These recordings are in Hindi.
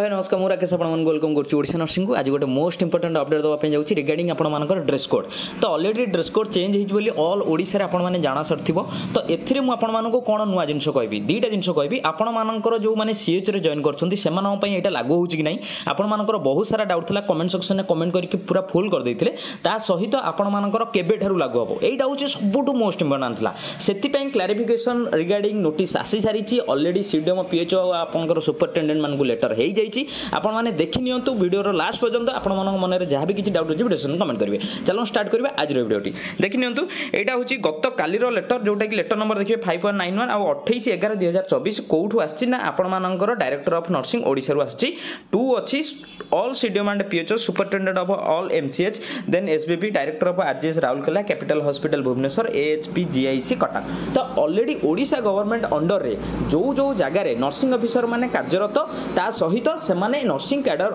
हाय नमस्कार मुझे राकेश आपको वेलकम करुच्छा नर्सिंग को आज गोटे मोस्ट इंपोर्टेंट अपडेट देवाई जाऊँगी रिगार्डिंग आपर ड्रेस कोड। तो already dress code change Holi all Odisha आपने जाना सारी तो एथिरे मुझे कौन नुआ जिन कहि दुईटा जिन कहि आपर जो मैंने सीएच जॉइन कर लागू हो कि नहीं आपर बहुत सारा डाउट था कमेंट सेक्शन में कमेंट करके पूरा फुल कर देते सहित आपर केबेठार लागू हम यहाँ हूँ सबुठ मोस्ट इंपोर्टाट था से क्लारिफिकेशन रिगार्डिंग नोटिस आसी सारी अलरेडी सीडीएम पीएचओ आपंकर सुपरिटेडेट मान लेटर हो आपण मैंने देखी नियंतु वीडियो लास्ट पर्यंत आपण मन में जहाँ भी किसी डाउट अच्छे वीडियो कमेंट करेंगे। चलो स्टार्ट करेंगे आज वीडियोटी देखी नियंतु यहाँ हूँ गत कालीर लेटर जोटा कि लेटर नंबर देखिए 5191 आउ 28/11/2024 कौटू आसी आपर डायरेक्टर ऑफ नर्सिंग ओडिशा आसी 2 अच्छी all CDM and PHO superintendent of all MCH then SBP director of RGS Rourkela capital hospital Bhubaneswar AHP GIC Cuttack. तो ऑलरेडी ओडिशा गवर्नमेंट अंडर रे जो जगार नर्सिंग ऑफिसर माने कार्यरत ता सहित सेमाने नर्सिंग कैडर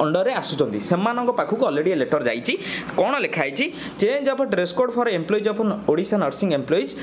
अंडर रे आसुचंदी सेमानक पाखु ऑलरेडी लेटर जाइछि कोन लिखाइछि change of dress code for employees of Odisha nursing employees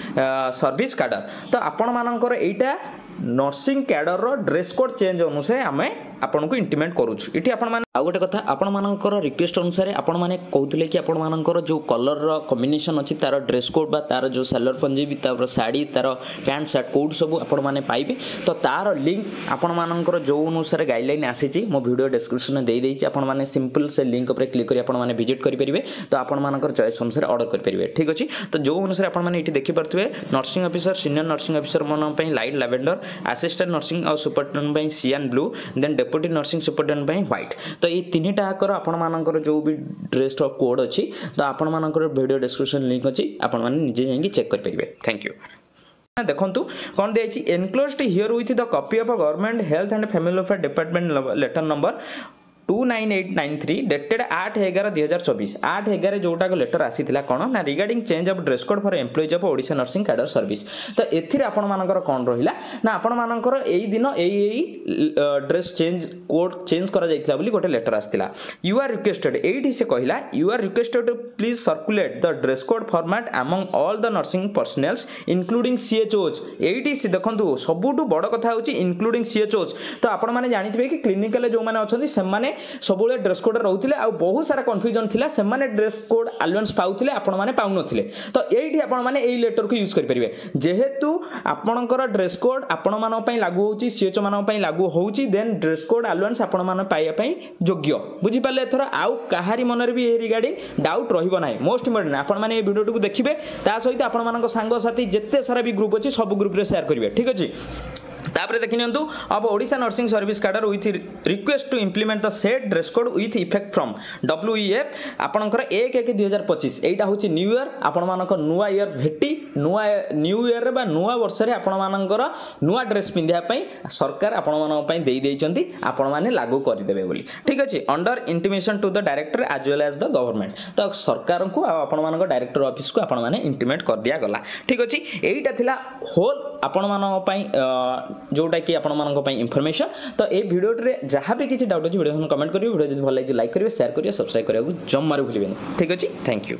service cadre. तो आपण मानकर एटा नर्सिंग कैडर रो ड्रेस कोड चेंज अनुसार आमे आपन को इंटिमेट करूछु। इठी आपण मान आ गोटे कथा आपण मानकर रिक्वेस्ट अनुसार आपण माने कहउतले कि आपण मानकर जो कलर रो कॉम्बिनेशन अछि तार ड्रेस कोड बा तार जो सैलर पंजाबी तार साड़ी तार पैंट शर्ट कोड सब आपण माने पाइबे। तो तार लिंक आपण मानकर जो अनुसार गाइडलाइन आसीछि मो वीडियो डिस्क्रिप्शन में देई देछि आपण माने सिंपल से लिंक ऊपर क्लिक करी आपण माने विजिट करि परिबे। तो आपण मानकर चॉइस अनुसार ऑर्डर करि परिबे ठीक अछि। तो जो अनुसार आपण माने इठी देखि परथबे nursing officer senior nursing officer मन पई लाइट लैवेंडर असिस्टेंट नर्सिंग और सुपरिटेडेंट पई cyan blue then deputy nursing superintendent पई व्हाइट। तो ये तीनटा आकर आपण मानकर जो भी ड्रेस कोड अछि तो आपण मानकर वीडियो डिस्क्रिप्शन लिंक अछि आपण माने निजे जाई चेक कर परिबे। Thank you. देखंतु कोन देछि enclosed here with the copy of government health and family welfare department letter number 29893 dated 8/11/2024 8/11 जोटा को लेटर आसी थिला कोन ना regarding change of dress code for employees of Odisha nursing cadre service. तो एथिरे आपण मानकर कोन रहिला ना आपण मानकर एई दिन एई ड्रेस चेंज कोड चेंज करा जाइथिला बोली गोटे लेटर आस्थिला यू आर रिक्वेस्टेड एठी से कहिला you are requested to please circulate the dress code format among all the nursing personnels including CHOs. एठी से देखंतु सबुटु बड़ कथा होची इंक्लूडिंग सीएचओज। तो आपण माने जानिथिबे कि क्लिनिकल जो माने अछंती से माने सब ड्रेस कोड रोते आ बहुत सारा कन्फ्यूजन थिला से माने ड्रेस कोड अलाउंस पाउथिले आपण माने पाउ नथिले। तो एठी आपण माने एई लेटर को यूज करि परिबे जेहेतु आपणकर ड्रेस कोड आपण मानो पई लागू होउची सीएचओ मानो पई लागू होउची देन ड्रेस कोड अलाउंस आपण माने पाइया पई योग्य बुझी पाले। एथरा आउ काहारी मनरे भी ए रिगार्डिंग डाउट रहिबो नाही मोस्ट इंपोर्टेंट आपण माने ए वीडियो को देखिबे ता सहित आपण मानक संग साथी जत्ते सारा भी ग्रुप अछि सब ग्रुप रे शेयर करिवे ठीक अछि। तापर देखि नियंतु अब Odisha nursing service cadre with request to implement the said dress code with effect from WEF आपनकर 1/1/2025 एटा होची न्यू ईयर आपण मानक नुआ ईयर भेटी नुआ न्यू ईयर बा नुआ वर्ष रे आपण मानकर नुआ ड्रेस पिंधिया पई सरकार आपण मानक पई देई देइचंती आपण माने लागू करि देबे बोली ठीक अछि under intimation to the director as well as the government. तो सरकार को आपण मानक डायरेक्टर ऑफिस को आपण माने इंटिमेट कर दिया गला ठीक अछि। एटा थिला होल आपण मानक पई जोटा कि आपण मानक पई इंफॉर्मेशन। तो ए वीडियो रे जहां भी किसी डाउट अछि वीडियो कमेंट करियो वीडियो जदि भल लागि लाइक करियो शेयर करियो सब्सक्राइब करियो जम्मारू भूलिबेनी ठीक अछि। Thank you.